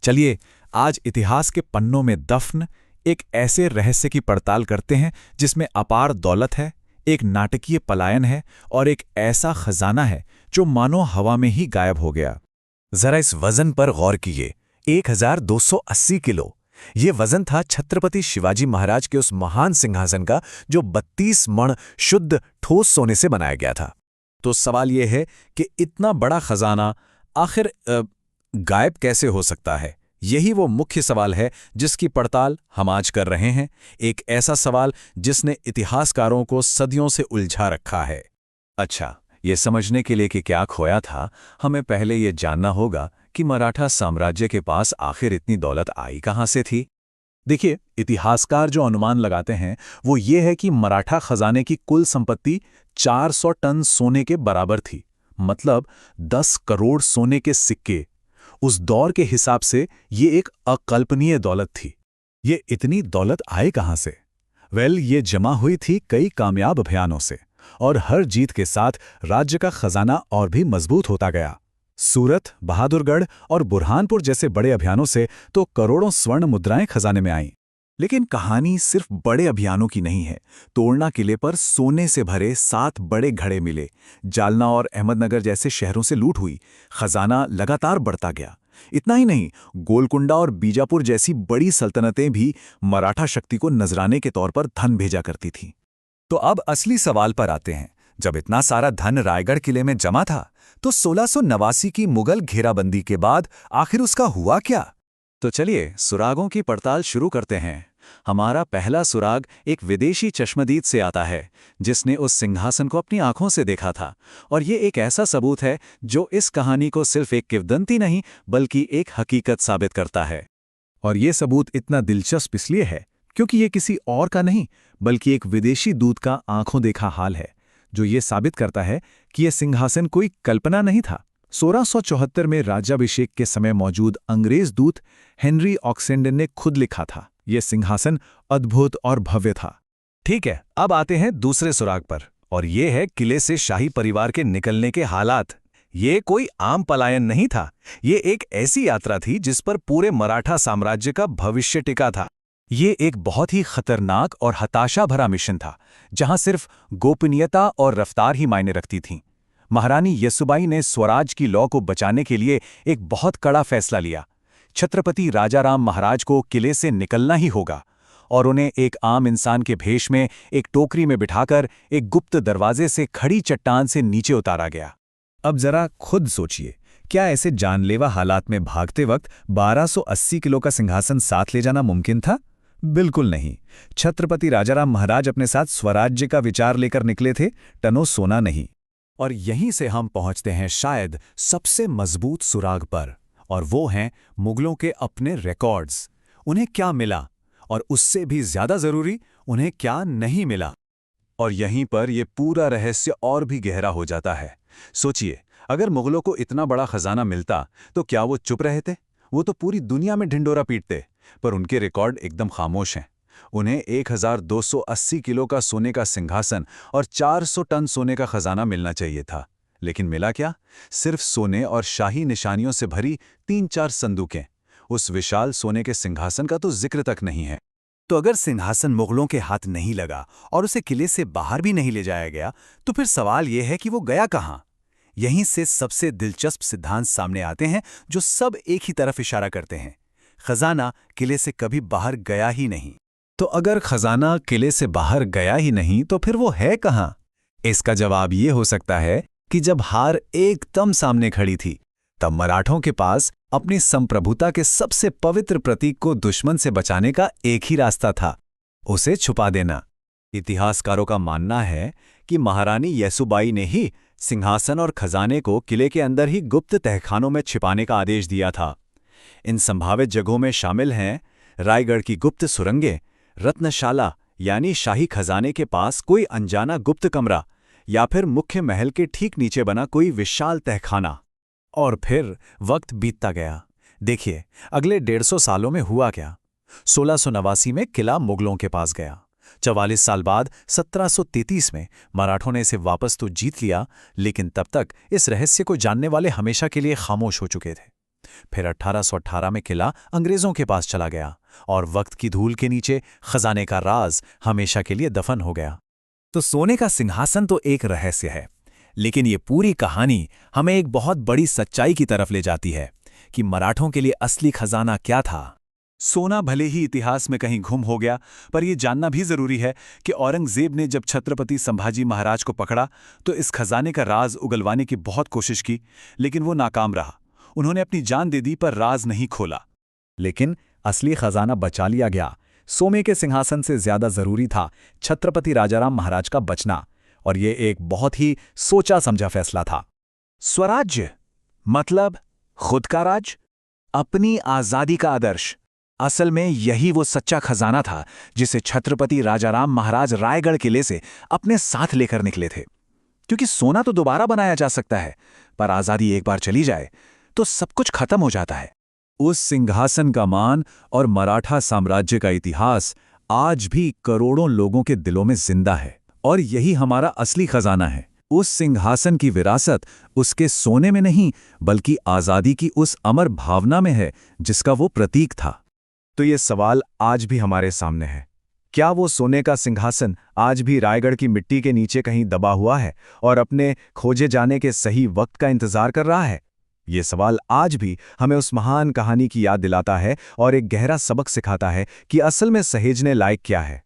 चलिए आज इतिहास के पन्नों में दफन एक ऐसे रहस्य की पड़ताल करते हैं जिसमें अपार दौलत है, एक नाटकीय पलायन है और एक ऐसा खजाना है जो मानो हवा में ही गायब हो गया। जरा इस वजन पर गौर कीजिए, 1280 किलो। ये वजन था छत्रपति शिवाजी महाराज के उस महान सिंहासन का जो 32 मण शुद्ध ठोस सोने से बनाया गया था। तो सवाल यह है कि इतना बड़ा खजाना आखिर गायब कैसे हो सकता है? यही वो मुख्य सवाल है जिसकी पड़ताल हम आज कर रहे हैं, एक ऐसा सवाल जिसने इतिहासकारों को सदियों से उलझा रखा है। अच्छा, ये समझने के लिए कि क्या खोया था, हमें पहले ये जानना होगा कि मराठा साम्राज्य के पास आखिर इतनी दौलत आई कहाँ से थी। देखिए, इतिहासकार जो अनुमान लगाते हैं वो ये है कि मराठा खजाने की कुल संपत्ति 400 टन सोने के बराबर थी, मतलब 10 करोड़ सोने के सिक्के। उस दौर के हिसाब से ये एक अकल्पनीय दौलत थी। ये इतनी दौलत आए कहाँ से? ये जमा हुई थी कई कामयाब अभियानों से, और हर जीत के साथ राज्य का खजाना और भी मजबूत होता गया। सूरत, बहादुरगढ़ और बुरहानपुर जैसे बड़े अभियानों से तो करोड़ों स्वर्ण मुद्राएं खजाने में आईं। लेकिन कहानी सिर्फ बड़े अभियानों की नहीं है। तोड़ना किले पर सोने से भरे 7 बड़े घड़े मिले, जालना और अहमदनगर जैसे शहरों से लूट हुई, खजाना लगातार बढ़ता गया। इतना ही नहीं, गोलकुंडा और बीजापुर जैसी बड़ी सल्तनतें भी मराठा शक्ति को नजराने के तौर पर धन भेजा करती थीं। तो अब असली सवाल पर आते हैं। जब इतना सारा धन रायगढ़ किले में जमा था, तो 1689 की मुगल घेराबंदी के बाद आखिर उसका हुआ क्या? तो चलिए सुरागों की पड़ताल शुरू करते हैं। हमारा पहला सुराग एक विदेशी चश्मदीद से आता है जिसने उस सिंहासन को अपनी आंखों से देखा था, और ये एक ऐसा सबूत है जो इस कहानी को सिर्फ एक किंवदंती नहीं बल्कि एक हकीकत साबित करता है। और ये सबूत इतना दिलचस्प इसलिए है क्योंकि ये किसी और का नहीं बल्कि एक विदेशी दूत का आंखों देखा हाल है, जो ये साबित करता है कि यह सिंहासन कोई कल्पना नहीं था। 1674 में राज्याभिषेक के समय मौजूद अंग्रेज दूत हेनरी ऑक्सेंडन ने खुद लिखा था, यह सिंहासन अद्भुत और भव्य था। ठीक है, अब आते हैं दूसरे सुराग पर, और ये है किले से शाही परिवार के निकलने के हालात। ये कोई आम पलायन नहीं था, ये एक ऐसी यात्रा थी जिस पर पूरे मराठा साम्राज्य का भविष्य टिका था। ये एक बहुत ही खतरनाक और हताशा भरा मिशन था, जहां सिर्फ गोपनीयता और रफ्तार ही मायने रखती थीं। महारानी येसुबाई ने स्वराज की लौ को बचाने के लिए एक बहुत कड़ा फैसला लिया। छत्रपति राजाराम महाराज को किले से निकलना ही होगा, और उन्हें एक आम इंसान के भेष में एक टोकरी में बिठाकर एक गुप्त दरवाजे से खड़ी चट्टान से नीचे उतारा गया। अब जरा खुद सोचिए, क्या ऐसे जानलेवा हालात में भागते वक्त 1280 किलो का सिंहासन साथ ले जाना मुमकिन था? बिल्कुल नहीं। छत्रपति राजाराम महाराज अपने साथ स्वराज्य का विचार लेकर निकले थे, टनों सोना नहीं। और यहीं से हम पहुंचते हैं शायद सबसे मजबूत सुराग पर, और वो हैं मुगलों के अपने रिकॉर्ड्स। उन्हें क्या मिला, और उससे भी ज्यादा जरूरी, उन्हें क्या नहीं मिला। और यहीं पर यह पूरा रहस्य और भी गहरा हो जाता है। सोचिए, अगर मुगलों को इतना बड़ा खजाना मिलता तो क्या वो चुप रहते? वो तो पूरी दुनिया में ढिंडोरा पीटते, पर उनके रिकॉर्ड एकदम खामोश हैं। उन्हें 1280 किलो का सोने का सिंहासन और 400 टन सोने का खजाना मिलना चाहिए था, लेकिन मिला क्या? सिर्फ सोने और शाही निशानियों से भरी 3-4 संदूकें। उस विशाल सोने के सिंहासन का तो जिक्र तक नहीं है। तो अगर सिंहासन मुगलों के हाथ नहीं लगा और उसे किले से बाहर भी नहीं ले जाया गया, तो फिर सवाल यह है कि वो गया कहाँ? यहीं से सबसे दिलचस्प सिद्धांत सामने आते हैं जो सब एक ही तरफ इशारा करते हैं। खजाना किले से कभी बाहर गया ही नहीं। तो अगर खजाना किले से बाहर गया ही नहीं तो फिर वो है कहाँ? इसका जवाब ये हो सकता है कि जब हार एकदम सामने खड़ी थी, तब मराठों के पास अपनी संप्रभुता के सबसे पवित्र प्रतीक को दुश्मन से बचाने का एक ही रास्ता था, उसे छुपा देना। इतिहासकारों का मानना है कि महारानी येसुबाई ने ही सिंहासन और खजाने को किले के अंदर ही गुप्त तहखानों में छिपाने का आदेश दिया था। इन संभावित जगहों में शामिल हैं रायगढ़ की गुप्त सुरंगें, रत्नशाला यानी शाही खजाने के पास कोई अनजाना गुप्त कमरा, या फिर मुख्य महल के ठीक नीचे बना कोई विशाल तहखाना। और फिर वक्त बीतता गया। देखिए, अगले 150 सालों में हुआ क्या। 1689 में किला मुगलों के पास गया। 44 साल बाद 1733 में मराठों ने इसे वापस तो जीत लिया, लेकिन तब तक इस रहस्य को जानने वाले हमेशा के लिए खामोश हो चुके थे। फिर 1818 में किला अंग्रेजों के पास चला गया और वक्त की धूल के नीचे खजाने का राज हमेशा के लिए दफन हो गया। तो सोने का सिंहासन तो एक रहस्य है, लेकिन ये पूरी कहानी हमें एक बहुत बड़ी सच्चाई की तरफ ले जाती है कि मराठों के लिए असली खजाना क्या था। सोना भले ही इतिहास में कहीं गुम हो गया, पर यह जानना भी जरूरी है कि औरंगजेब ने जब छत्रपति संभाजी महाराज को पकड़ा तो इस खजाने का राज उगलवाने की बहुत कोशिश की, लेकिन वो नाकाम रहा। उन्होंने अपनी जान दे दी पर राज नहीं खोला। लेकिन असली खजाना बचा लिया गया। सोने के सिंहासन से ज्यादा जरूरी था छत्रपति राजाराम महाराज का बचना, और ये एक बहुत ही सोचा समझा फैसला था। स्वराज्य मतलब खुद का राज, अपनी आजादी का आदर्श। असल में यही वो सच्चा खजाना था जिसे छत्रपति राजाराम महाराज रायगढ़ किले से अपने साथ लेकर निकले थे। क्योंकि सोना तो दोबारा बनाया जा सकता है, पर आजादी एक बार चली जाए तो सब कुछ खत्म हो जाता है। उस सिंहासन का मान और मराठा साम्राज्य का इतिहास आज भी करोड़ों लोगों के दिलों में जिंदा है, और यही हमारा असली खजाना है। उस सिंहासन की विरासत उसके सोने में नहीं, बल्कि आजादी की उस अमर भावना में है जिसका वो प्रतीक था। तो ये सवाल आज भी हमारे सामने है, क्या वो सोने का सिंहासन आज भी रायगढ़ की मिट्टी के नीचे कहीं दबा हुआ है और अपने खोजे जाने के सही वक्त का इंतजार कर रहा है? ये सवाल आज भी हमें उस महान कहानी की याद दिलाता है और एक गहरा सबक सिखाता है कि असल में सहेजने लायक क्या है।